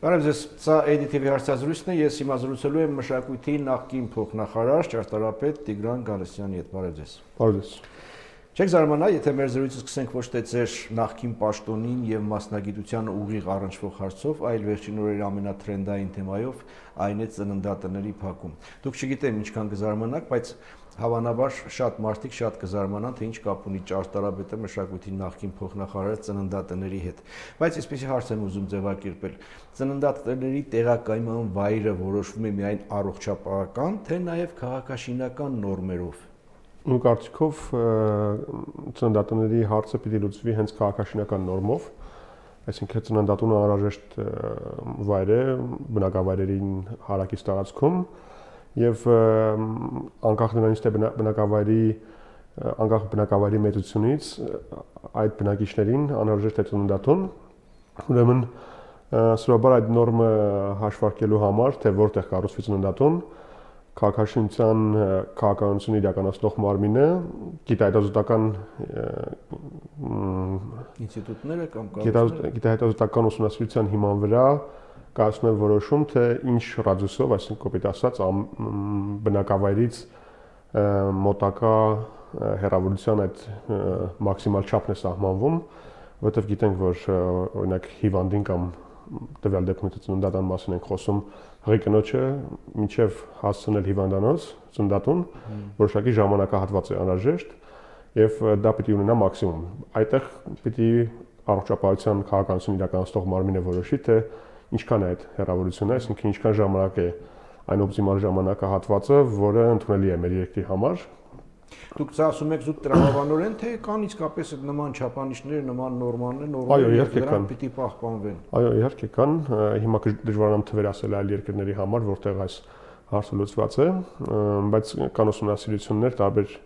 Բարև ձեզ, սա ADTV հարցազրույցն է, ես հիմա զրուցելու եմ մշակույթի նախկին փոխնախարար ճարտարապետ Տիգրան Գալստյանի հետ, բարև ձեզ։ Բարև ձեզ։ Չեք զարմանա, եթե մեր զրույցը սկսենք ոչ թե ձեր նախկին պաշտոնին եւ մասնագիտության ուղիղ առնչվող հարցով, այլ վերջին օրերի ամենաթրենդային թեմայով, այն է ծննդատների փակում։ Դուք չգիտեմ ինչքան կզարմանաք, բայց հավանաբար շատ մարդիկ շատ կզարմանան, թե ինչ կապ ունի ճարտարապետը մշակույթի նախկին փոխնախարարը ծննդատների հետ։ Բայց այսպեսի հարց եմ ուզում ձևակերպել. ծննդատների տեղակայման վայրը որոշվում է միայն առողջապահական, թե նաև քաղաքաշինական նորմերով։ Իմ կարծիքով ծննդատների հարցը պիտի լուծվի հենց քաղաքաշինական նորմով, այսինքն ծննդատունը անհրաժեշտ վայր է բնակավայրերին հարակից տարածքում եւ անկախ նրանից թե անկախ բնակավայրի մեծությունից այդ բնակիչներին անհրաժեշտ է ծննդատուն, ուրեմն սովորաբար այդ նորմը հաշվարկելու համար, թե որտեղ կառուցվի ծննդատուն, քաղաքաշինության քաղաքականությունը իրականացնող մարմինը գիտահետազոտական ինստիտուտները կամ գիտահետազոտական ուսումնասիրության հիման վրա կայացնում է որոշում, թե ինչ ռադիուսով, այսինքն կոպիտ ասած, բնակավայրից մոտակա հեռավորության այդ մաքսիմալ չափն է սահմանվում, որովհետև գիտենք, որ օրինակ հիվանդին կամ տվյալ դեպքում ծննդատան մասին ենք խոսում, հղի կնոջը մինչև հասցնել հիվանդանոց ծննդատուն որոշակի ժամանակահատված է անհրաժեշտ եւ դա պիտի ունենա մաքսիմում։ Այդտեղ պիտի առողջապահության քաղաքականություն իրականացնող մարմինը որոշի, թե ինչքան է այդ հեռավորությունը, այսինքն ինչքան ժամանակ է այն օպտիմալ ժամանակահատվածը, որը ընդունելի է մեր երկրի համար։ Դուք ասում եք զուտ տրամաբանորեն, թե կան իսկապես նման չափանիշներ, նման նորմեր, դրանք պիտի պահպանվեն։ Այո, իհարկե կան, հիմա դժվարանամ թվեր ասել այլ երկրների համար, որտեղ այս հարցը լուծված է, բայց կան ուսումնասիրություններ, տարբեր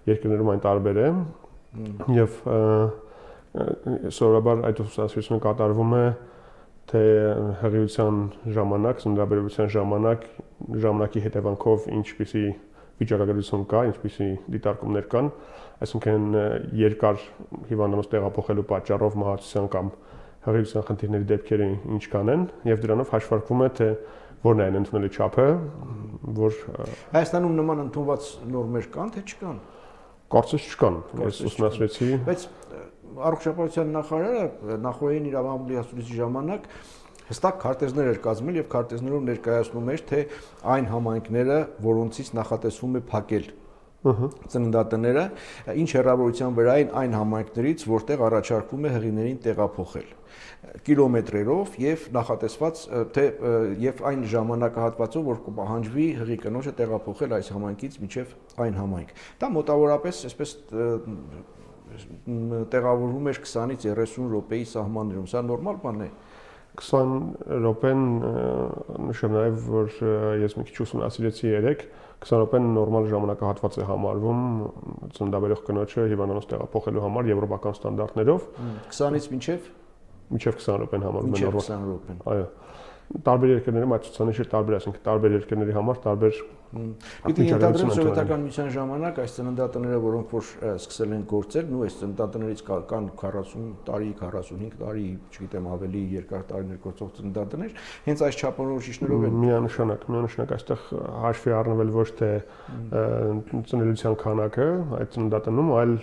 երկրներում այն տարբեր է եւ սովորաբար այդ ուսումնասիրությունը կատարվում է թե հղիության ժամանակ, ծննդաբերության ժամանակի հետևանքով ինչպիսի վիճակագրություն կա, ինչպիսի դիտարկումներ կան, այսինքն երկար հիվանդանոց տեղափոխելու պատճառով մահացության կամ հղիության խնդիրների դեպքերը ինչքան են, եւ դրանով հաշվարկվում է, թե որն է այն ընդունելի չափը, որ Հայաստանում նման ընդունված նորմեր կան, թե չկան։ Կարծես չկան, ես ուսումնասիրեցի։ Բայց առողջապահության նախարարը նախորդին իր ամբողջի ժամանակ հստակ քարտեզներ էր կազմել եւ քարտեզներով ներկայացնում էր, թե այն համայնքները, որոնցից նախատեսվում է փակել ծննդատները, ինչ հեռավորության վրա այն համայնքներից, որտեղ առաջարկվում է հղիներին տեղափոխել կիլոմետրերով եւ նախատեսված թե եւ այն ժամանակահատվածով, որ կպահանջվի հղի կնոջը տեղափոխել այս համայնքից մինչեւ այն համայնք։ Դա մոտավորապես այսպես տեղավորվում էր 20-ից 30 րոպեի սահմաններում։ Սա նորմալ բան է։ 20 րոպեն նշեմ նաև, որ ես մի քիչ ուսումնասիրեցի 3, 20 րոպեն նորմալ ժամանակահատված է համարվում ծննդաբերող կնոջը հիվանդանոց տեղափոխելու համար եվրոպական ստանդարտներով։ 20-ից մինչև 20 րոպեն համարվում է նորմալ։ 20 րոպեն։ Այո։ Տարբեր երկրներում այդ ցուցանիշը տարբեր, այսինքն տարբեր երկրների համար տարբեր Պիտի ենթադրեմ սովետական միության ժամանակ այս ծննդատները, որոնք որ սկսել են գործել, այս ծննդատներից կան 40 տարի, 45 տարի, չգիտեմ, ավելի երկար տարիներ գործող ծննդատներ, հենց այս չափանիշներով են միանշանակ այստեղ հաշվի առնվել ոչ թե ծնելիության քանակը այդ ծննդատնում, այլ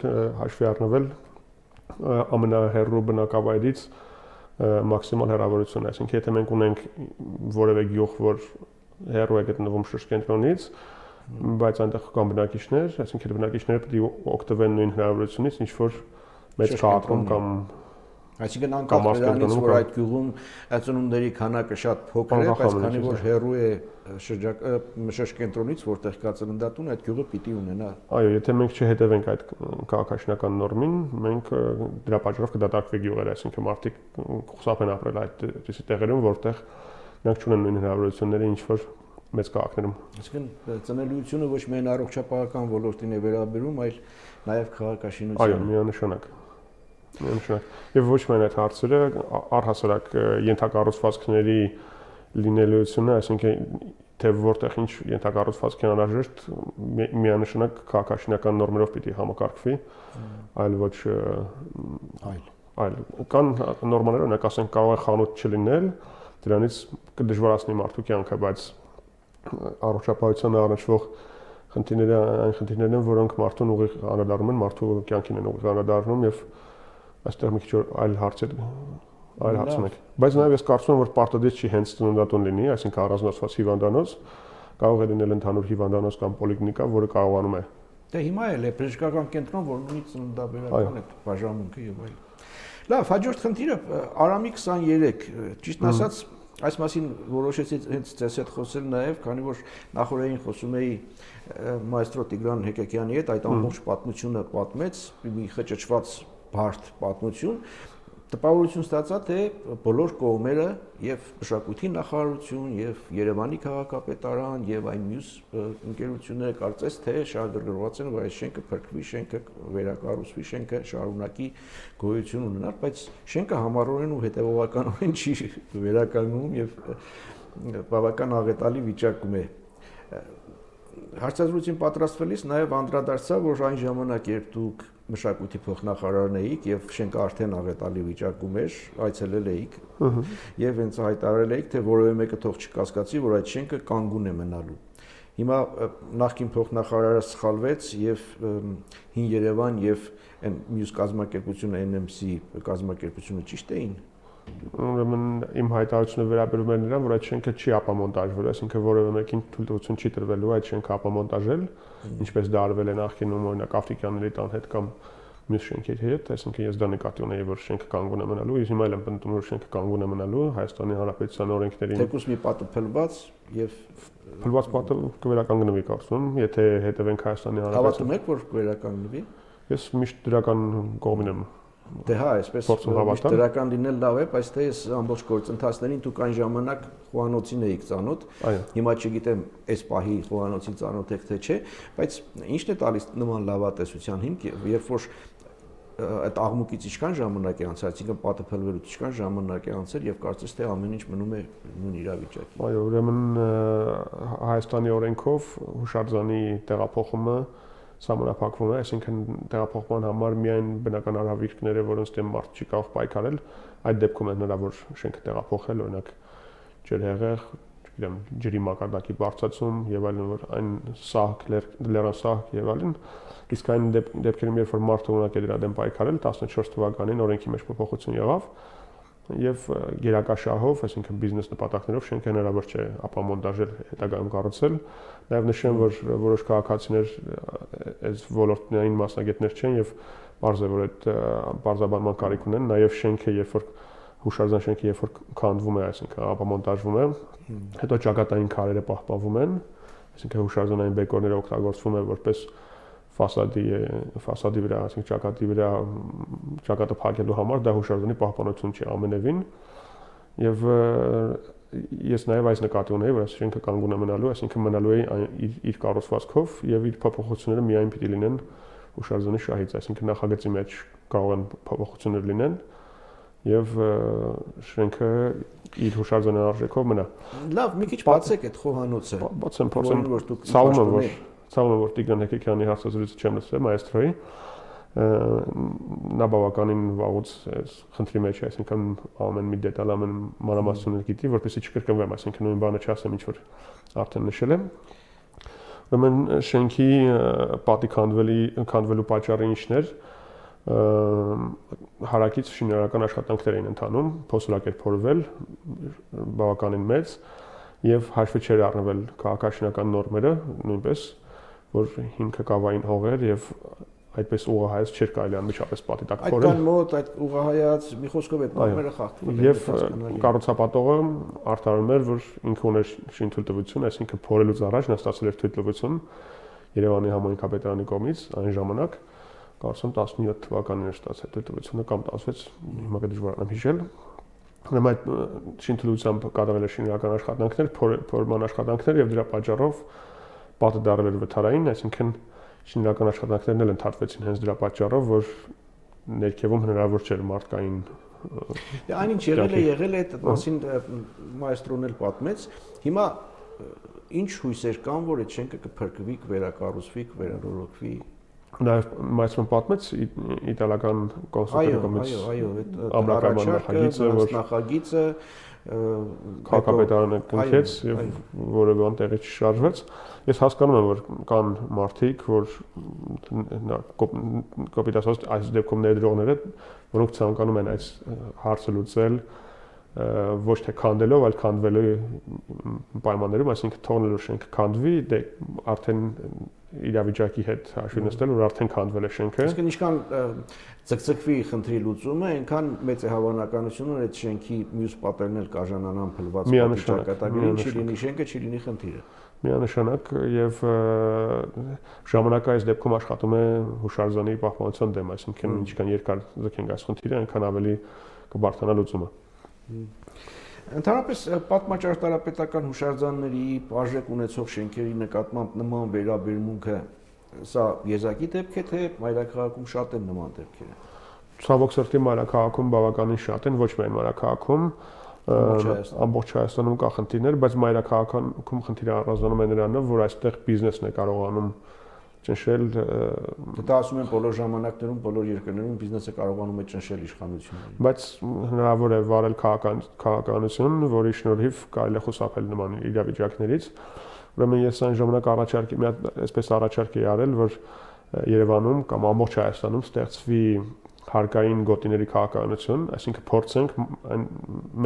հաշվի առնվել ամենահեռու բնակավայրից մաքսիմալ հեռավորություն, այսինքն եթե մենք ունենք որևէ գյուղ, որ հեռու է գտնվում շրջկենտրոնից, բայց այնտեղ կան բնակիչներ, այսինքն բնակիչները պետք է օգտվեն նույն հեռավորությունից, ինչ որ մեծ քաղաքում կամ այսինքն անկախ նրանից, որ այդ գյուղում ծնունդների քանակը շատ փոքր է, բայց քանի որ հեռու է շրջկենտրոնից, որտեղ կա ծննդատուն, այդ գյուղը պիտի ունենա։ Այո, եթե մենք չհետևենք այդ քաղաքաշինական նորմին, մենք դրա պատճառով կդատարկվի գյուղերը, այսինքն մարդիկ խուսափեն ապրել այդ տեղերում, որտեղ նրանք չունեն նույն հնարավորությունները, ինչ որ մեծ քաղաքներում։ Այսինքն ծնելիությունը ոչ միայն առողջապահական ոլորտին է վերաբերում, այլ նաև քաղաքաշինությանը։ Այո, միանշանակ։ Եվ ոչ միայն այդ հարցերը, առհասարակ ենթակառուցվածքների լինելիությունը, այսինքն թե որտեղ ինչ ենթակառուցվածք է անհրաժեշտ, միանշանակ քաղաքաշինական նորմերով պիտի համակարգվի, այլ ոչ այլ կան նորմաներ, օրինակ ասենք կարող է խանութ չլինել, դրանից կդժվարացնի մարդու կյանքը, բայց առողջապահության առնչվող խնդիրները այն խնդիրներն են, որոնք մարդուն ուղիղ անդրադառնում են, մարդու կյանքին են ուղիղ անդրադառնում եւ այստեղ մի քիչ այլ հարցեր այլ հարց ունենք։ Բայց նաեւ ես կարծում եմ, որ պարտադիր չի հենց ծննդատուն լինի, այսինքն առանձնացված հիվանդանոց, կարող է լինել ընդհանուր հիվանդանոց կամ պոլիկլինիկա, որը կարողանում է։ Դե հիմա էլ է բժշկական կենտրոն, որն ունի ծննդաբերական այդ բաժանմունքը եւ այլն։ Լավ, հաջորդ խնդիրը Արամի 23, ճիշտն ասած, այս մասին որոշեցի հենց ձեզ հետ խոսել նաեւ, քանի որ նախորդին խոսում էի մայստրո Տիգրան Հեկեկյանի հետ, այդ ամբողջ պատմությունը պատմեց, մի խճճված բարդ պատմություն, տպավորություն ստացա, թե բոլոր կողմերը եւ մշակույթի նախարարություն եւ Երևանի քաղաքապետարան եւ այն մյուս ընկերությունները կարծես թե շահագրգռված են, որ այս շենքը փրկվի, շենքը վերակառուցվի, շենքը շարունակի գոյություն ունենալ, բայց շենքը համառորեն ու հետեւողականորեն չի վերականգնվում եւ բավական աղետալի վիճակում է։ Հարցազրույցին պատրաստվելիս նաև անդրադարձա, որ այն ժամանակ, երբ դուք մշակույթի փոխնախարարն էիք եւ շենքը արդեն աղետալի վիճակում էր, այցելել էիք եւ հենց հայտարարել էիք, թե որևէ մեկը թող չկասկածի, որ այդ շենքը կանգուն է մնալու։ Հիմա նախկին փոխնախարարը սխալվեց եւ Հին Երևան եւ այն մյուս կազմակերպությունը NMC կազմակերպությունը ճիշտ էին։ Ուրեմն իմ հայտարարությունը վերաբերում է նրան, որ այդ շենքը չի ապամոնտաժվել, այսինքն որևէ մեկին թույլտվություն չի տրվելու այդ շենքը ապամոնտաժել, ինչպես դա արվել է նախկինում օրինակ Աֆրիկյանների տան հետ կամ մյուս շենքերի հետ, այսինքն ես դա նկատի ունեի, որ շենքը կանգուն է մնալու, իսկ հիմա էլ եմ պնդում, որ շենքը կանգուն է մնալու Հայաստանի Հանրապետության օրենքներին։ Թեկուզ մի պատը փլված եւ փլված պատը կվերականգնվի, կարծում եմ, եթե հետևենք Հայաստանի Հանրապետության։ Հավատում եք, որ կվերականգնվի։ Ես միշտ դրական կողմին եմ։ Դե հա, այսպես դրական լինել լավ է, բայց թե ես ամբողջ գործընթացներին դուք այն ժամանակ խոհանոցին էիք ծանոթ, հիմա չգիտեմ այս պահի խոհանոցին ծանոթ եք թե չէ, բայց ի՞նչն է տալիս նման լավատեսության հիմք, երբ որ այդ աղմուկից ինչքան ժամանակ է անցել, այսինքն պատը փլվելուց ինչքան ժամանակ է անցել եւ կարծես թե ամեն ինչ մնում է նույն իրավիճակին։ Այո, ուրեմն Հայաստանի օրենքով հուշարձանի տեղափոխումը սահմանափակվում է, այսինքն տեղափոխման համար միայն բնական արհավիրքները, որոնց դեմ մարդ չի կարող պայքարել, այդ դեպքում է հնարավոր շենքը տեղափոխել, օրինակ ջրհեղեղ, չգիտեմ, ջրի մակարդակի բարձրացում եւ այլն, որ այն սահք, լեռան սահք եւ այլն, իսկ այն դեպքերում, երբ որ մարդը ունակ է դրա դեմ պայքարել, 14 թվականին օրենքի մեջ փոփոխություն եղավ եւ գերակաշահով, այսինքն բիզնես նպատակներով շենքը հնարավոր չէ ապամոնտաժել, հետագայում կառուցել։ Նաեւ նշեմ, որ որոշ քաղաքացիներ այս ոլորտային մասնագետներ չեն եւ բարձ է, որ այդ բարձաբանման կարիք ունեն, նաեւ շենքը, երբ որ հուշարձան շենքը, երբ որ քանդվում է, այսինքն ապամոնտաժվում է, հետո ճակատային քարերը պահպանվում են, այսինքն հուշարձանային բեկորները օգտագործվում են որպես ֆասադի վրա, այսինքն ճակատի վրա ճակատը փակելու համար, դա հուշարձանի պահպանություն չի ամենևին եւ ես նաեւ այս նկատի ունեի, որ այս շենքը կանգուն է մնալու, այսինքն մնալու է իր կառուցվածքով եւ իր փոփոխությունները միայն պիտի լինեն հուշարձանի շահից, այսինքն նախագծի մեջ կարող են փոփոխություններ լինեն եւ շենքը իր հուշարձանի արժեքով մնա։ Լավ, մի քիչ բացեք այդ խոհանոցը։ Բացեմ, փորձեմ, ցավում եմ, որ Տիգրան Հեկեկյանի հարցազրույցը չեմ լսել մայստրոյի, նա բավականին վաղուց խնդրի մեջ է, այսինքն ամեն մի դետալ, ամեն մանրամասնություն գիտի, որպեսզի չկրկնվեմ, այսինքն նույն բանը չասեմ, ինչ որ արդեն նշել եմ։ Ուրեմն շենքի պատի քանդվելու պատճառը ինչն էր, հարակից շինարարական աշխատանքներ էին ընթանում, փոսորակ էր փորվել, բավականին մեծ, եւ հաշվի չէր առնվել քաղաքաշինական նորմերը, նույնպես, որ հիմքը կավային հողեր եւ այդպես ուղղահայաց չէր կարելի անմիջապես պատի տակ փորել։ Այդքան մոտ այդ ուղղահայաց մի խոսքով այդ նորմերը խախտվել են։ Եվ կառուցապատողը արտարում էր, որ ինքը ուներ շինթույլտվություն, այսինքն փորելուց առաջ նա ստացել էր թույլտվություն Երևանի համայնքապետարանի կողմից այն ժամանակ, կարծում 17 թվականին էր ստացել թույլտվությունը կամ 16, հիմա դժվար եմ հիշել։ Ուրեմն այդ շինթույլտվությամբ կատարել էր շինարարական աշխատանքներ, փորման աշխատանքներ եւ դրա պատճառով պատը դարձել էր վթարային, այսինքն շինարարական աշխատանքներն էլ ընդհատվեցին հենց դրա պատճառով, որ ներքևում հնարավոր չէր մարդկային։ Այնինչ եղել է, այդ մասին մայստրոն էլ պատմեց։ Հիմա ինչ հույսեր կան, որ այդ շենքը կփրկվի, կվերակառուցվի, կվերանորոգվի։ Նաև մայիսում պատմեց իտալական կոնսուլտատի կողմից նախագիծը քաղաքապետարանը կնքեց եւ որևէ բան տեղի չշարժվեց։ Ես հասկանում եմ, որ կան մարդիկ, որ կոպիտ ասած այս դեպքում ներդրողները, որոնք ցանկանում են այս հարցը լուծել ոչ թե քանդելով, այլ քանդվելու պայմաններում, այսինքն թողնելով շենքը քանդվի, դե արդեն իրավիճակի հետ հաշվի նստել, որ արդեն քանդվել է շենքը։ Իսկ ինչքան ցկցկվի խնդրի լուծումը, այնքան մեծ է հավանականությունը, որ այդ շենքի մյուս պատերն էլ կաժանանան փլված պատճառակատագրին, չի լինի շենքը, չի լինի խնդիրը։ Միանշանակ եւ ժամանակը այս դեպքում աշխատում է հուշարձանի պահպանության դեմ, այսինքն ինչքան երկար ձգենք այս խնդիրը, այնքան ավելի կբարթանա լուծումը։ Ընդհանրապես պատմաճարտարապետական հուշարձանների արժեք ունեցող շենքերի նկատմամբ նման վերաբերմունքը սա եզակի դեպք է, թե մայրաքաղաքում շատ են նման դեպքերը։ Ցավոք սրտի մայրաքաղաքում բավականին շատ են, ոչ միայն մայրաքաղաքում, ամբողջ Հայաստանում կա խնդիրներ, բայց մայրաքաղաքում խնդիրը առանձնանում է նրանով, որ այստեղ բիզնեսն է կարողանում ճնշել։ Դա ասում են բոլոր ժամանակներում, բոլոր երկրներում բիզնեսը կարողանում է ճնշել իշխանություններին։ Բայց հնարավոր է վարել քաղաքականություն, որի շնորհիվ կարելի է խուսափել նման իրավիճակներից։ Ուրեմն ես այն ժամանակ այսպես առաջարկ էի արել, որ Երևանում կամ ամբողջ Հայաստանում ստեղծվի հարկային գոտիների քաղաքականություն, այսինքն փորձենք այն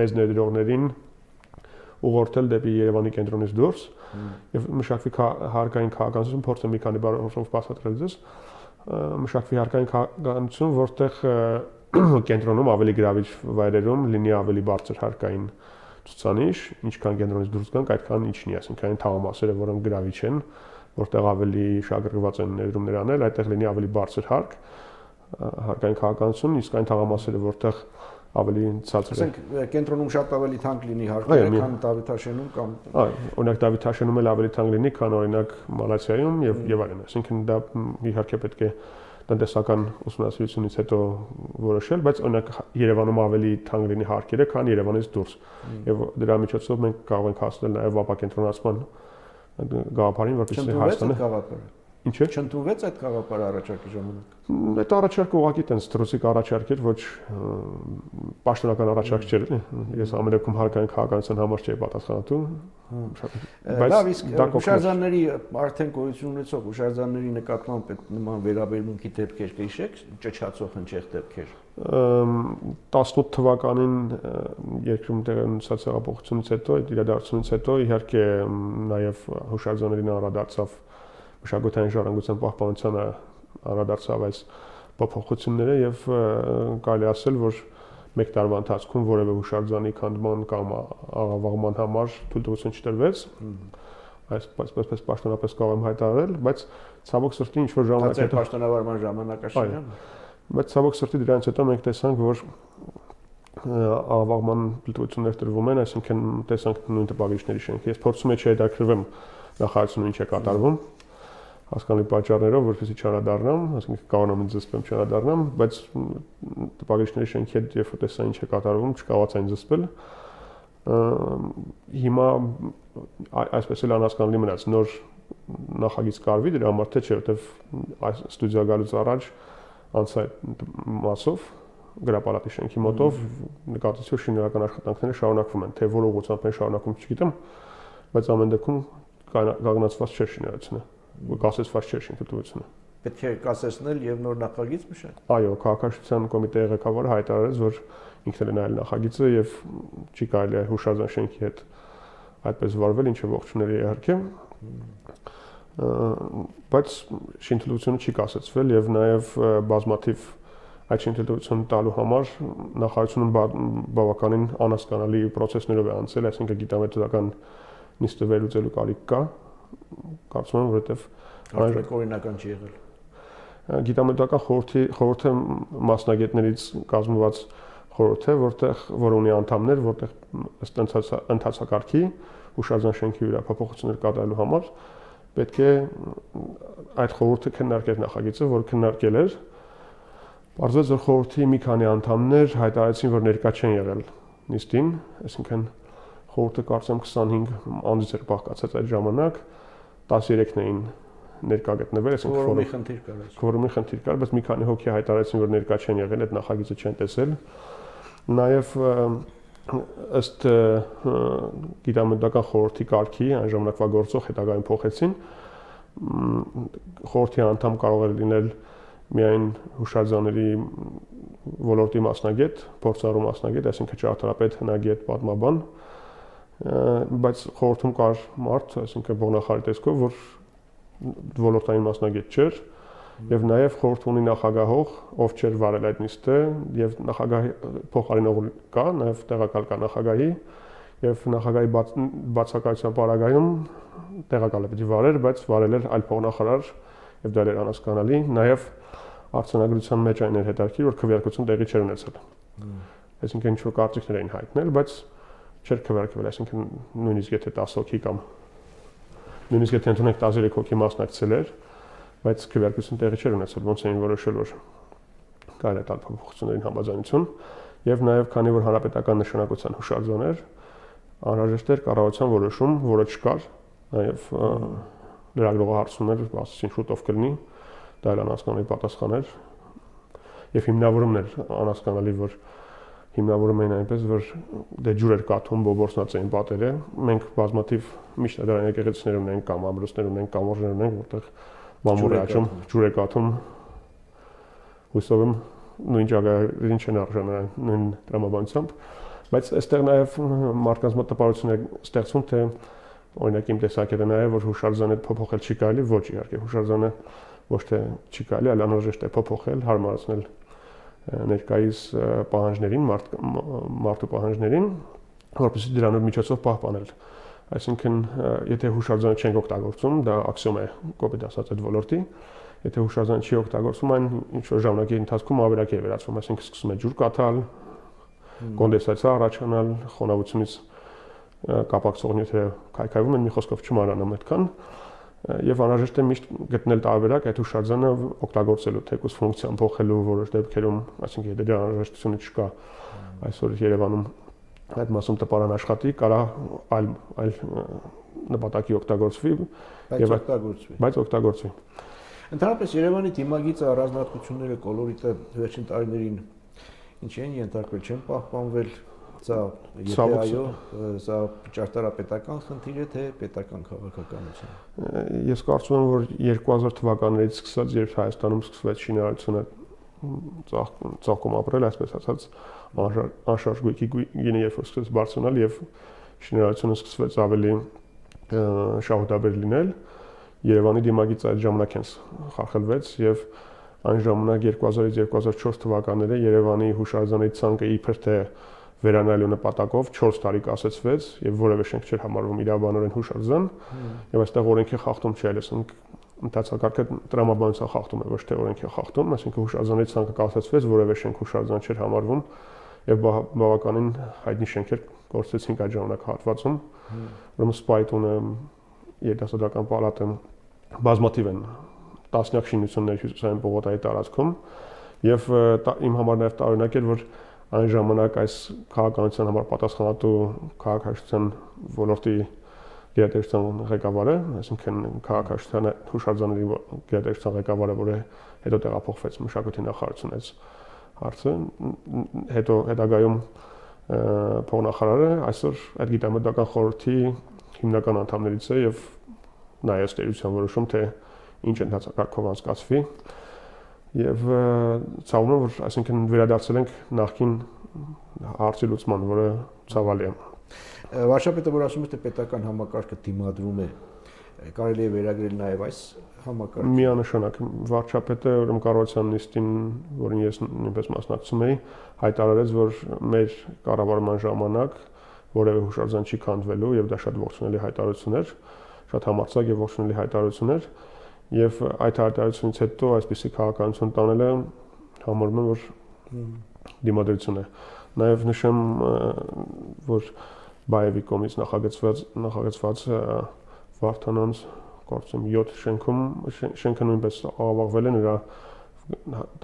մեծ ներդրողներին ուղղորդել դեպի Երևանի կենտրոնից դուրս եւ մշակվի հարկային քաղաքականություն, փորձեմ մի քանի բառով բացատրել ձեզ, մշակվի հարկային քաղաքականություն, որտեղ կենտրոնում ավելի գրավիչ վայրերում լինի ավելի բարձր հարկային ցուցանիշ, ինչքան կենտրոնից դուրս գանք, այդքան ինչնի, այսինքն այն թաղամասերը, որոնք գրավիչ են, որտեղ ավելի շահագրգռված են ներդրումներ անել, այդտեղ լինի ավելի բարձր հարկային քաղաքականություն, իսկ այն թաղամասերը, որտեղ ավելի ցածր է։ Ասենք կենտրոնում շատ ավելի թանկ լինի հարկերը, քան Դավիթաշենում կամ օրինակ Դավիթաշենում էլ ավելի թանկ լինի, քան օրինակ Մալացիայում եւ այլն։ Այսինքն դա իհարկե պետք է տնտեսական ուսումնասիրությունից հետո որոշել, բայց օրինակ Երևանում ավելի թանկ լինի հարկերը, քան Երևանից դուրս։ Եվ դրա միջոցով մենք կարող ենք հասնել նաեւ ապակենտրոնացման գաղափարին, որպեսզի Հայաստանը Ինչը չընդունվեց այդ գաղափարը առաջարկի ժամանակ։ Այդ առաջարկը ուղղակի տենց դրոցիկ առաջարկ էր, ոչ պաշտոնական առաջարկ չէր, էլի։ Ես ամեն դեպքում հարկային քաղաքականության համար չէի պատասխանատու։ Լավ, իսկ հուշարձանների արդեն գոյություն ունեցող հուշարձանների նկատմամբ այդ նման վերաբերմունքի դեպքեր կհիշեք, ճճացող հնչեղ դեպքեր։ 18 թվականին երկրում տեղի ունեցած հեղափոխությունից հետո, այդ իրադարձությունից հետո իհարկե նաև հուշարձաններին անդրադարձավ մշակութային ժառանգության պահպանությանը անդրադարձավ այս փոփոխությունները եւ կարելի ասել, որ մեկ տարվա ընթացքում որևէ հուշարձանի քանդման կամ աղավաղման համար թույլտվություն չտրվեց։ Այսպես պաշտոնապես կարող եմ հայտարարել, բայց ցավոք սրտի ինչ որ ժամանակ հետո պաշտոնավարման ժամանակաշրջանը։ Բայց ցավոք սրտի դրանից հետո մենք տեսանք, որ աղավաղման թույլտվություններ տրվում են, այսինքն տեսանք նույն տպագրիչների շենքը։ Ես փորձում եմ չհետաքրվեմ նախարարությունում ինչ է կատարվում հասկանալի պատճառներով, որպեսզի չանդրադառնամ, այսինքն կարողանամ ինձ զսպեմ չանդրադառնամ, բայց տպագրիչների շենքի հետ երբ որ տեսա ինչ է կատարվում, չկարողացա ինձ զսպել։ Հիմա այսպես էլ անհասկանալի մնաց նոր նախագիծ կարվի դրա համար թե չէ, որովհետև այս ստուդիա գալուց առաջ անցա մասով գրապալատի շենքի մոտով նկատեցի որ շինարարական աշխատանքները շարունակվում են, թե որ ուղղությամբ են շարունակվում չգիտեմ, բայց ամեն դեպքում կանգնացված չէ շինարարությունը, կասեցված չէ շինթույլտվությունը։ Պետք է կասեցնել եւ նոր նախագիծ մշակ։ Այո, քաղաքաշինական կոմիտեի ղեկավարը հայտարարեց, որ ինքն էլ նայել նախագիծը եւ չի կարելի հուշարձան շենքի հետ այդպես վարվել, ինչը ողջունել է իհարկե։ Բայց շինթույլտվությունը չի կասեցվել եւ նաեւ բազմաթիվ այդ շինթույլտվությունը տալու համար նախարարությունը բավականին անհասկանալի process-ներով է անցել, այսինքն գիտամետոդական նիստը վերլուծելու կարիք կա, կարծում եմ, որովհետեւ օրինական չի եղել։ Գիտամետոդական խորհուրդը մասնագետներից կազմված խորհուրդ է, որը ունի անդամներ, որտեղ ըստ ընթացակարգի հուշարձան շենքի վերափոխություններ կատարելու համար պետք է այդ խորհուրդը քննարկեր նախագիծը, որ քննարկել էր։ Պարզվեց, որ խորհրդի մի քանի անդամներ հայտարարեցին, որ ներկա չեն եղել նիստին, այսինքն խորհուրդը կարծեմ 25 անձից էր բաղկացած այդ ժամանակ, 13-ն էին ներկա գտնվել, այսինքն խնդիր կար։ Քվորումի խնդիր կար, բայց մի քանի հոգի հայտարարեցին, որ ներկա չեն եղել, այդ նախագիծը չեն տեսել։ Նաև ըստ գիտամետական խորհրդի կարգի այն ժամանակվա գործող հետագայում փոխեցին, խորհրդի անդամ կարող է լինել միայն հուշարձանների ոլորտի մասնագետ, փորձառու մասնագետ, այսինքն ճարտարապետ, հնագետ, պատմաբան, բայց խորհրդում կար մարդ, այսինքն բողնախարի տեսքով, որ ոլորտային մասնագետ չէր, եւ նաեւ խորհուրդ ունի նախագահող, ով չէր վարել այդ նիստը, եւ նախագահի փոխարինող կա, նաեւ տեղակալ կա նախագահի, եւ նախագահի բացակայության պարագայում տեղակալը պիտի վարեր, բայց վարել էր այլ փոխնախարար եւ դա էր անհասկանալի, նաեւ արձանագրության մեջ այն էր հետաքրքիր, որ քվեարկություն տեղի չէր ունեցել։ Այսինքն ինչ-որ կարծիքներ էին հայտնել, բայց չէր քվեարկվել, այսինքն նույնիսկ եթե 10 հոգի կամ նույնիսկ եթե ընդունենք 13 հոգի մասնակցել էր, բայց քվեարկություն տեղի չէր ունեցել, ոնց էին որոշել, որ կարելի է տալ փոփոխություններին համաձայնություն, եւ նաեւ քանի որ հանրապետական նշանակության հուշարձան էր, անհրաժեշտ էր կառավարության որոշում, որը չկար, նաեւ լրագրողը հարցում էր, ասեցին շուտով կլինի, դա էլ անհասկանալի պատասխան էր, եւ հիմնավորումն էր անհասկանալի, որ հիմնավորում էին այնպես, որ դե ջուր էր կաթում, բոբորսնած էին պատերը, մենք բազմաթիվ միջնադարային եկեղեցիներ ունենք կամ ամրոցներ ունենք, կամուրջներ ունենք, որտեղ մամուր է աճում, ջուր է կաթում, հույսով եմ նույն ճակատին չեն արժանանալ նույն տրամաբանությամբ, բայց այստեղ նաեւ մարդկանց մոտ տպավորություն է ստեղծվում, թե օրինակ իմ տեսակետը նաեւ որ հուշարձանը փոփոխել չի կարելի, ոչ իհարկե հուշարձանը ոչ թե չի կարելի, այլ անհրաժեշտ է փոփոխել, հարմարացնել ներկայիս պահանջներին, մարդու պահանջներին, որպեսզի դրանով միջոցով պահպանել։ Այսինքն, եթե հուշարձանը չենք օգտագործում, դա աքսիոմ է կոպիտ ասած այդ ոլորտի, եթե հուշարձանը չի օգտագործում, այն ինչ որ ժամանակի ընթացքում ավերակ է վերածվում, այսինքն սկսում է ջուր կաթալ, կոնդենսացիա առաջանալ, խոնավությունից կապակցող նյութերը քայքայվում են, մի խոսքով չմանանամ այդքան, եւ անհրաժեշտ է միշտ գտնել տարբերակ այդ հուշարձանը օգտագործելու, թեկուզ ֆունկցիան փոխելու որոշ դեպքերում, այսինքն եթե դրա անհրաժեշտությունը չկա այսօր Երևանում այդ մասում տպարան աշխատի, կարա այլ նպատակի օգտագործվի եւ օգտագործվի։ Ընդհանրապես Երևանի դիմագիծը առանձնահատկությունները կոլորիտը վերջին տարիներին ինչ են ենթարկվել, չեն պահպանվել, եթե այո, սա ճարտարապետական խնդիր է, թե պետական քաղաքականություն։ Ես կարծում եմ, որ 2000 թվականներից սկսած, երբ Հայաստանում սկսվեց շինարարությունը ծաղկում ապրել, այսպես ասած, անշարժ գույքի գինը երբ որ սկսեց բարձրանալ եւ շինարարությունը սկսվեց ավելի շահութաբեր լինել, Երևանի դիմագիծը այդ ժամանակ հենց խախելվեց եւ այն ժամանակ 2000-ից 2004 թվականները Երևանի հուշարձանի ցանկը իբր թե վերանայելու նպատակով 4 տարի կասեցվեց եւ որևէ շենք չէր համարվում իրավաբանորեն հուշարձան եւ այստեղ օրենքի խախտում չէ, ասենք ընդհանրակարգը տրամաբանության խախտում է, ոչ թե օրենքի խախտում, այսինքն հուշարձանի ցանկը կասեցվեց, որևէ շենք հուշարձան չէր համարվում եւ բավականին հայտնի շենքեր կորցրեցինք այդ ժամանակահատվածում, ուրեմն Սպայտունը, երիտասարդական պալատը բազմաթիվ են տասնյակ շինություններ հյուսիսային պողոտայի տարածքում եւ իմ համար նաեւ տարօրինակ էր, որ այն ժամանակ այս քաղաքականության համար պատասխանատու քաղաքաշինական ոլորտի գերատեսչության ղեկավարը, այսինքն քաղաքաշինության հուշարձանների գերատեսչության ղեկավարը, որը հետո տեղափոխվեց մշակույթի նախարարություն այս հարցը, հետո հետագայում փոխնախարարը այսօր այդ գիտամետական խորհրդի հիմնական անդամներից է եւ նայած տերության որոշում թե ինչ ընդհանրակարգով անցկացվի եւ ցավում եմ որ այսինքն վերադարձել ենք նախքին հարցի լուծման, որը ցավալի է։ Վարչապետը որ ասում է թե պետական համակարգը դիմադրում է, կարելի է վերագրել նաեւ այս համակարգը։ Միանշանակ վարչապետը ուրեմն կառավարության նիստին, որին ես նույնպես մասնակցում էի, հայտարարեց, որ մեր կառավարման ժամանակ որևէ հուշարձան չի քանդվելու եւ դա շատ ողջունելի հայտարարություն էր, շատ համարձակ եւ ողջունելի հայտարարություն էր եւ այդ հայտարարությունից հետո այսպիսի քաղաքականություն տանելը համարում եմ որ դիմադրություն է։ Նաեւ նշեմ, որ Բայևի կողմից նախագծված Վարդանանց գործում 7 շենքում շենքը նույնպես աղավաղվել է, նրա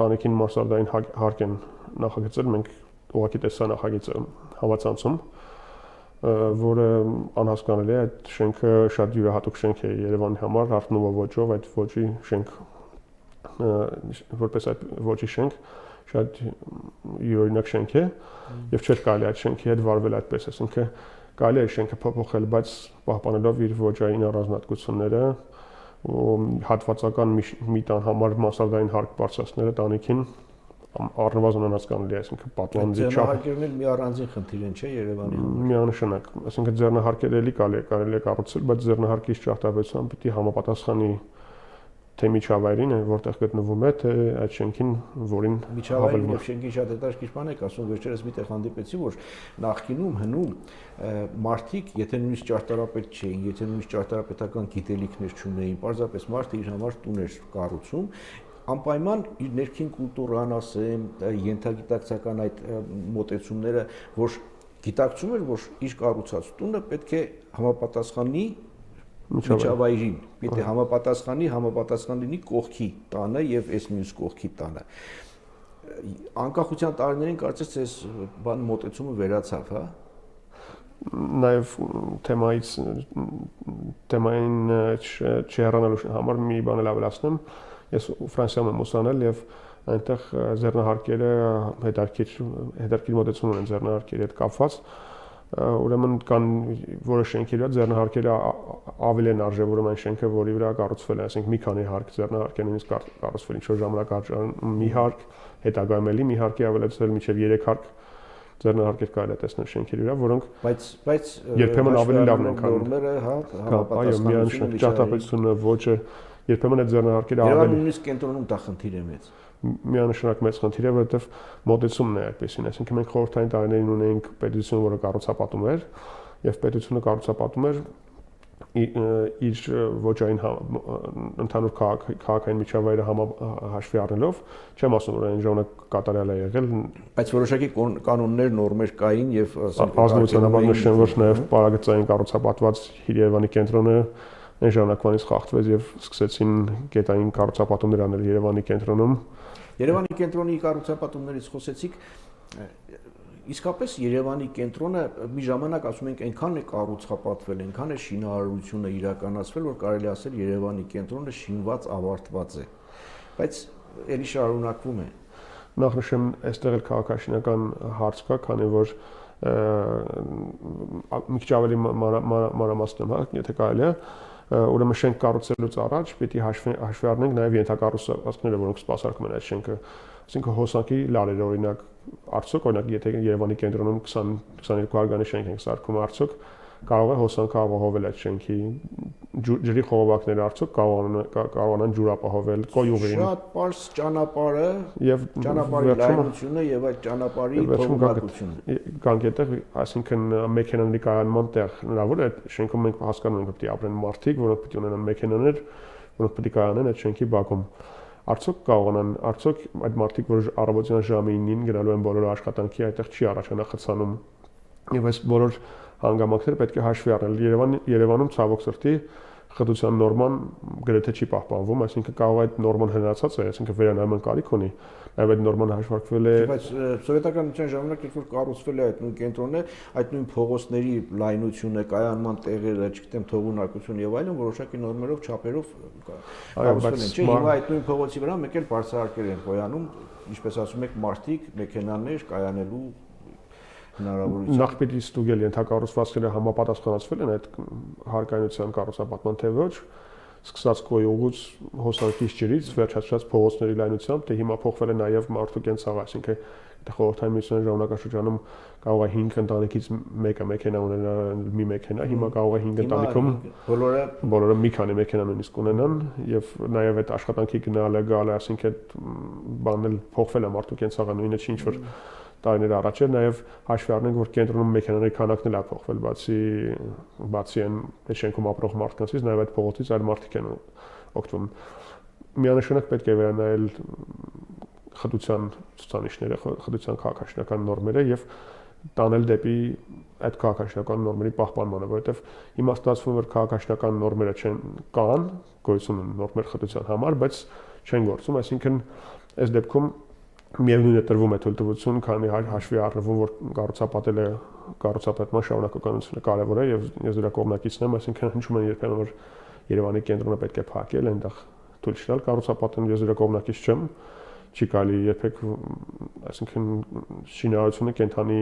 տանիքին մարսարդային հարկ են նախագծել, մենք ուղղակի տեսա նախագիծը համացանցում որը անհասկանալի է, այդ շենքը շատ յուրահատուկ շենք է Երևանի համար, առնելով ոճով, այդ ոճի շենք որպես այդ ոճի շենք շատ յուրօրինակ շենք է եւ չէր կարելի այդ շենքի հետ վարվել այդպես, այսինքն կարելի է շենքը փոփոխել, բայց պահպանելով իր ոճային առանձնահատկությունները ու հատվածական մի տան համար մասնագետային հարկ բարձրացնելը տանիքին առնվազն անհասկանալի է, այսինքն պատվանդի չափ։ Ձեռնարկերն էլ մի առանձին խնդիր են, չէ, Երևանի համար։ Միանշանակ, այսինքն ձեռնարկերը էլի կարելի է կառուցել, բայց ձեռնարկի ճարտարապետության պիտի համապատասխանի թե միջավայրին է, որտեղ գտնվում է, թե այդ շենքին, որին միջավայրին եւ շենքի շատ հետաքրքիր բան եք ասում, վերջերս մի տեղ հանդիպեցի, որ նախկինում հնում մարդիկ, եթե նույնիսկ ճարտարապետ չէին, եթե նույնիսկ ճարտարապետական գիտելիքներ չունեին, պարզապես մարդը իր համար տուն էր կառուցում, անպայման իր ներքին կուլտուրան ասեմ, ենթագիտակցական այդ մոտեցումները, որ գիտակցում էր, որ իր կառուցած տունը պետք է համապատասխանի միջավայրին, պետք է համապատասխան լինի կողքի տանը եւ այս մյուս կողքի տանը։ Անկախության տարիներին կարծես այս բան մոտեցումը վերացավ, հա։ Նաեւ թեմային չհեռանալու համար մի բան էլ ավելացնեմ, ես Ֆրանսիայում եմ ուսանել եւ այնտեղ ձեռնարկերը հետաքրքիր մոտեցում ունեն ձեռնարկերի հետ կապված, ուրեմն կան որոշ շենքերի վրա ձեռնարկերը ավելի են արժևորում այն շենքը, որի վրա կառուցվել է, այսինքն մի քանի հարկ ձեռնարկեր նույնիսկ կառուցվել ինչ-որ ժամանակ մի հարկ, հետագայում էլի մի հարկի ավելացել մինչև 3 հարկ ձեռնարկեր կարելի է տեսնել շենքերի վրա, որոնք բայց երբեմն ավելի լավն են, քան նորմերը, հա, համապատասխանությունը, ճարտարապետությունը, ոճը, երբեմն այդ ձեռնարկերը ավելի նույնիսկ կենտրոնում դա խնդիր է մեծ։ Միանշանակ մեծ խնդիր է, որովհետև մոտեցումն է այդպեսին, այսինքն մենք խորհրդային տարիներին ունեինք պետություն, որը կառուցապատում էր, եւ պետությունը կառուցապատում էր իր ոճային ընդհանուր քաղաքային միջավայրը հաշվի առնելով, չեմ ասում, որ այն ժամանակ կատարյալ է եղել, բայց որոշակի կանոններ, նորմեր կային եւ ազնվականաբար նշեմ, որ նաեւ պարագծային կառուցապատված Երևանի կենտրոնը այն ժամանակվանից խախտվեց եւ սկսեցին գետային կառուցապատումներ անել Երևանի կենտրոնում։ Երևանի կենտրոնի կառուցապատումներից խոսեցիք, իսկապես Երևանի կենտրոնը մի ժամանակ ասում ենք այնքան է կառուցապատվել, այնքան է շինարարությունը իրականացվել, որ կարելի ասել Երևանի կենտրոնը շինված ավարտված է, բայց ելի շարունակվում է։ Նախ նշեմ, այստեղ էլ քաղաքաշինական հարց կա, քանի որ մի քիչ ավելի մանրամասն եմ, հա, եթե կարելի է, ուրեմն շենք կառուցելուց առաջ պիտի հաշվի առնենք նաև ենթակառուցվածքները, որոնք սպասարկում են այդ շենքը, այսինքն հոսանքի լարերը, օրինակ, արդյոք օրինակ եթե Երևանի կենտրոնում 20-22 հարգանի շենք ենք սարքում, արդյոք կարող է հոսանքը ապահովել այդ շենքի ջրի խողովակները, արդյոք կարողանան ջուր ապահովել, կոյուղին։ Շատ պարզ ճանապարհը եւ ճանապարհի լայնությունը եւ այդ ճանապարհի փոխանակությունը։ Գանք այդտեղ, այսինքն մեքենաների կայանման տեղ հնարավոր է, այդ շենքում մենք հասկանում ենք, որ պետք է ապրեն մարդիկ, որոնք պետք է ունենան մեքենաներ, որոնք պետք է կայանեն այդ շենքի բակում։ Արդյոք կարողանան, արդյոք այդ մարդիկ, որ առավոտյան ժամը 9-ին գնալու են բոլոր աշխատանքի, այդտեղ չի առաջանա խցանում։ Եվ այս բոլոր հանգամանքները պետք է հաշվի առնել։ Երևանում ցավոք սրտի խտության նորման գրեթե չի պահպանվում, այսինքն կարող է այդ նորման հնարացած է, այսինքն վերանայման կարիք ունի, նաև այդ նորման հաշվարկվել է։ Բայց սովետականության ժամանակ երբ որ կառուցվել է այդ նույն կենտրոնը, այդ նույն փողոցների լայնությունը, կայանման տեղերը, չգիտեմ, թողունակություն եւ այլն որոշակի նորմերով, չափերով կառուցվել են, չէ՞։ Հիմա այդ նույն փողոցի վրա մեկ էլ բարձրարկել են խոյանում, ինչպես ասում եք, մարդիկ, մեքենաներ կայանելու հնարավորություն։ Նախ պիտի ստուգել ենթակառուցվածքները համապատասխանեցվել են այդ հարկայնության կառուցապատման թե ոչ, սկսած կոյուղուց, հոսանքից ջրից, վերջացած փողոցների լայնությամբ, թե հիմա փոխվել է նաև մարդու կենցաղ, այսինքն դա խորհրդային միության ժամանակաշրջանում կարող է 5 ընտանիքից մեկը մեքենա ունենալ, մի մեքենա, հիմա կարող է 5 ընտանիքում բոլորը մի քանի մեքենա նույնիսկ ունենան եւ նաև այդ աշխատանքի գնալը, գալը, այսինքն այդ բանն էլ փոխվել է մարդու կենցաղը, նույնը չի ինչ որ տարիներ առաջ էր, նաև հաշվի առնենք, որ կենտրոնում մեքենաների քանակն էլ է փոխվել, բացի այն շենքում ապրող մարդկանցից, նաև այդ փողոցից այլ մարդիկ են օգտվում։ Միանշանակ պետք է վերանայել խտության ցուցանիշները, խտության քաղաքաշինական նորմերը եւ տանել դեպի այդ քաղաքաշինական նորմերի պահպանմանը, որովհետեւ հիմա ստացվում է, որ քաղաքաշինական նորմերը չեն գոյություն ունեն նորմեր խտության համար, բայց չեն գործում, այսինքն այս դեպքում միևնույն է տրվում է թույլտվություն, քանի հաշվի առնվում, որ կառուցապատման շարունակականությունը կարևոր է եւ ես դրա կողմնակիցն եմ, այսինքն հնչում են երբեմն որ Երևանի կենտրոնը պետք է փակել, այնտեղ թույլ չտալ կառուցապատեն, ես դրա կողմնակից չեմ, չի կարելի երբեք, այսինքն շինարարությունը կենթանի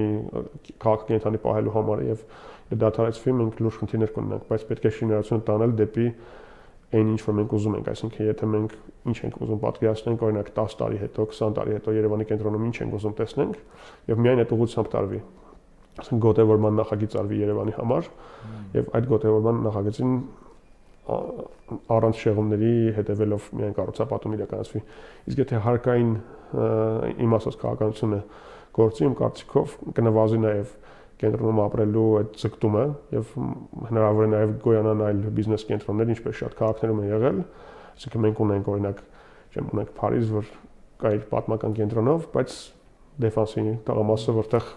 քաղաքը կենթանի պահելու համար է եւ դադարեցվի մենք լուրջ խնդիրներ կունենանք, բայց պետք է շինարարությունը տանել դեպի այն ինչ որ մենք ուզում ենք, այսինքն եթե մենք ինչ ենք ուզում պատկերացնենք, օրինակ 10 տարի հետո, 20 տարի հետո Երևանի կենտրոնում ինչ ենք ուզում տեսնենք եւ միայն այդ ուղղությամբ տարվի։ Այսինքն գոտեվորման նախագիծ արվի Երևանի համար եւ այդ գոտեվորման նախագծին առանց շեղումների հետևելով միայն կառուցապատում իրականացվի։ Իսկ եթե հարկային իմ ասած քաղաքականությունը գործի իմ կարծիքով կնվազի նաեւ կենտրոնում ապրելու այդ ձգտումը եւ հնարավոր է նաեւ գոյանան այլ բիզնես կենտրոններ, ինչպես շատ քաղաքներում է եղել, այսինքն մենք ունենք օրինակ, չեմ ունենք Փարիզ, որ կա իր պատմական կենտրոնով, բայց դեֆանսի տղամասը, որտեղ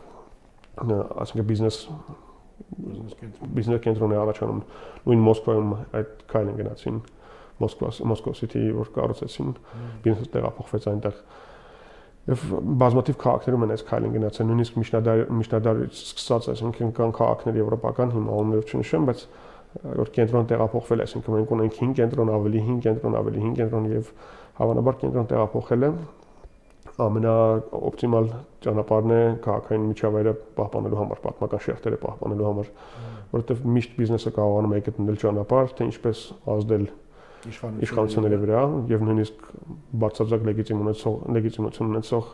այսինքն բիզնես կենտրոն է առաջանում, նույն Մոսկվայում այդ քայլն գնացին, Մոսկվա City, որ կառուցեցին, բիզնեսը տեղափոխվեց այնտեղ։ Եվ բազմաթիվ քաղաքներում են այս քայլին գնացել, նույնիսկ միջնադարից սկսած, այսինքն կան քաղաքներ եվրոպական, հիմա անուններ չնշեմ, բայց որ կենտրոն տեղափոխվել, այսինքն մենք ունենք 5 կենտրոն, ավելի 5 կենտրոն, ավելի 5 կենտրոն եւ հավանաբար կենտրոն տեղափոխել է ամենաօպտիմալ ճանապարհն է քաղաքային միջավայրը պահպանելու համար, պատմական շերտերը պահպանելու համար, որովհետեւ միշտ բիզնեսը կարողանում է գտնել ճանապարհ, թե ինչպես ազդել իշխանությունների վրա եւ նույնիսկ բացարձակ լեգիտիմություն ունեցող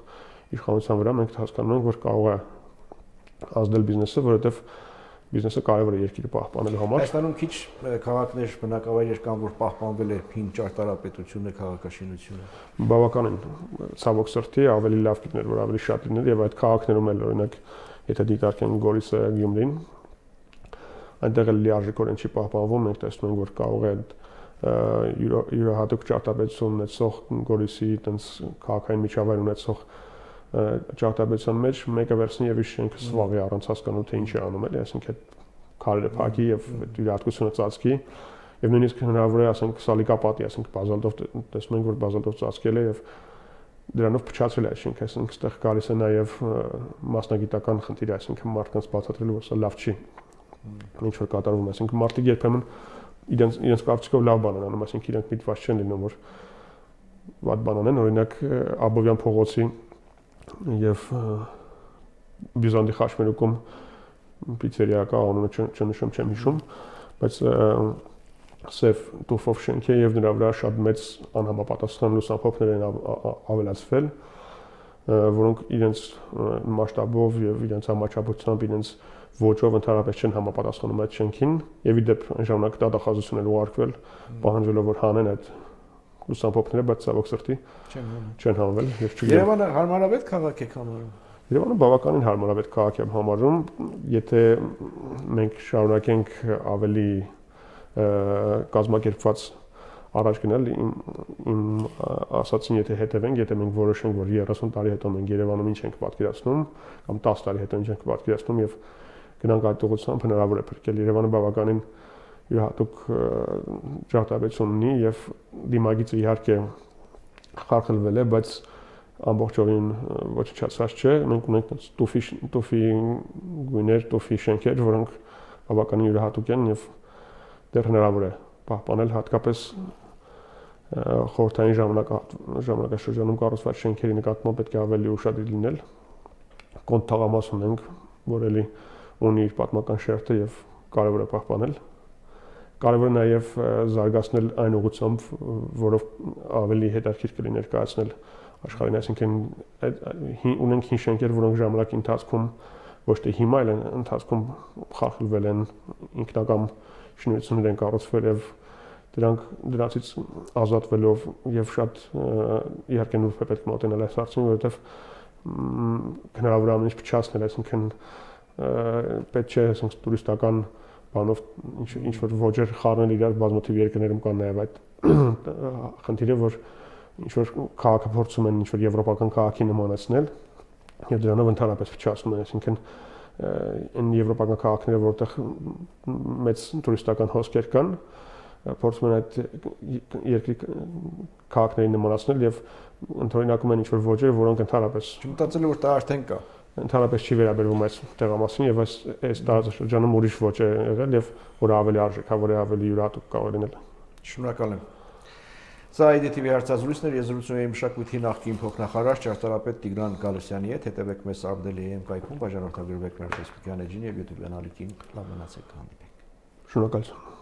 իշխանության վրա մենք հասկանում ենք, որ կարող է ազդել բիզնեսը, որովհետեւ բիզնեսը կարևոր է երկիրը պահպանելու համար։ Հայաստանում քիչ քաղաքներ, բնակավայրեր կան, որ պահպանվել է հին ճարտարապետությունը, քաղաքաշինությունը։ Բավականին ցավոք սրտի ավելի լավ կլիներ, որ ավելի շատ լիներ եւ այդ քաղաքներում էլ օրինակ եթե դիտարկենք Գորիսը, Գյումրին, այնտեղ էլ լիարժեքորեն չի պահպանվում, մենք տեսնում ենք, որ կարող է յուրահատուկ ճարտարապետություն ունեցող Գորիսի այտենց քաղաքային միջավայր ունեցող ճարտարապետության մեջ մեկը վերցնի եւ իր շենքը սվաղի առանց հասկանալու թե ինչ է անում էլի, այսինքն քարերը փակի եւ յուրահատկությունը ծածկի եւ նույնիսկ հնարավոր է ասենք սալիկապատի, ասենք բազալտով տեսնում ենք որ բազալտով ծածկել է եւ դրանով փչացել է, այսինքն այստեղ գալիս է նաեւ մասնագիտական խնդիր, այսինքն մարդկանց բացատրելու որ սա լավ չի ինչ որ կատարվում է, այսինքն մարդիկ երբեմն իրենց կարծիքով լավ բան են անում, այսինքն իրենք միտված չեն լինում որ վատ բան անեն, օրինակ Աբովյան փողոցի եւ Բյուզանդի խաչմերուկում պիցերիա կա, անունը չնշեմ, չեմ հիշում, բայց սև տուֆով շենք է եւ նրա վրա շատ մեծ անհամապատասխան լուսամփոփներ են ավելացվել, որոնք իրենց մասշտաբով եւ իրենց համաչափությամբ իրենց ոճով ընդհանրապես չեն համապատասխանում այդ շենքին եւ ի դեպ ժամանակ դատախազություն են ուղարկվել, պահանջելով որ հանեն այդ լուսամփոփները, բայց ցավոք սրտի չեն հանվել եւ չգիտեմ։ Երևանը հարմարավետ քաղաք է համարում։ Երևանը բավականին հարմարավետ քաղաք է համարում, եթե մենք շարունակենք ավելի կազմակերպված առաջ գնալ, իմ ասացին եթե հետևենք, եթե մենք որոշենք, որ 30 տարի հետո մենք Երևանում ինչ ենք պատկերացնում, կամ 10 տարի հետո ինչ ենք պատկերացնում եւ գնանք այդ ուղղությամբ հնարավոր է փրկել Երևանը բավականին յուրահատուկ ճարտարապետություն ունի եւ դիմագիծը իհարկե խարխլվել է, բայց ամբողջովին ոչնչացած չէ, մենք ունենք տուֆի գույներ, տուֆի շենքեր, որոնք բավականին յուրահատուկ են եւ դեռ հնարավոր է պահպանել հատկապես խորհրդային ժամանակաշրջանում կառուցված շենքերի նկատմամբ պետք է ավելի ուշադիր լինել։ Կոնտ թաղամաս ունենք, որ էլի ունի իր պատմական շերտը եւ կարևոր է պահպանել։ Կարևոր է նաեւ զարգացնել այն ուղղությամբ, որով ավելի հետաքրքիր կլինի ներկայացնել աշխարհին, այսինքն ունենք հին շենքեր, որոնք ժամանակի ընթացքում ոչ թե հիմա, այլ ընթացքում խախտվել են, ինքնական շինություններ են կառուցվել եւ դրանցից ազատվելով եւ շատ իհարկե նույնպես պետք է մոտենալ այս հարցին, որովհետեւ հնարավոր է ամեն ինչ փչացնել, այսինքն պետք չէ ասենք տուրիստական բանով ինչ որ ոճեր խառնել իրար, բազմաթիվ երկրներում կան նաեւ այդ խնդիրը, որ ինչ որ քաղաքը փորձում են ինչ որ եվրոպական քաղաքի նմանացնել եւ դրանով ընդհանրապես փչացնում են, այսինքն այն եվրոպական քաղաքները, որտեղ մեծ տուրիստական հոսքեր կան, փորձում են այդ երկրի քաղաքներին նմանացնել եւ ընդօրինակում են ինչ-որ ոճեր, որոնք ընդհանրապես Չմտածել որ դա արդեն կա։ Ընդհանրապես չի վերաբերվում այս տեղամասին եւ այս տարածաշրջանում ուրիշ ոճ է եղել եւ որը ավելի արժեք, որը ավելի յուրահատուկ կարող է լինել։ Շնորհակալ եմ։ Սա IDTV հարցազրույցն էր, ես զրուցում եմ մշակույթի նախկին փոխնախարար ճարտարապետ Տիգրան Գալստյանի հետ, հետևեք մեզ Ardeli.am կայքում, բաժանորդագրվեք մեր Facebook-յան էջին եւ YouTube ալիքին, լավ մնացեք, հանդիպենք։ Շնորհակալություն։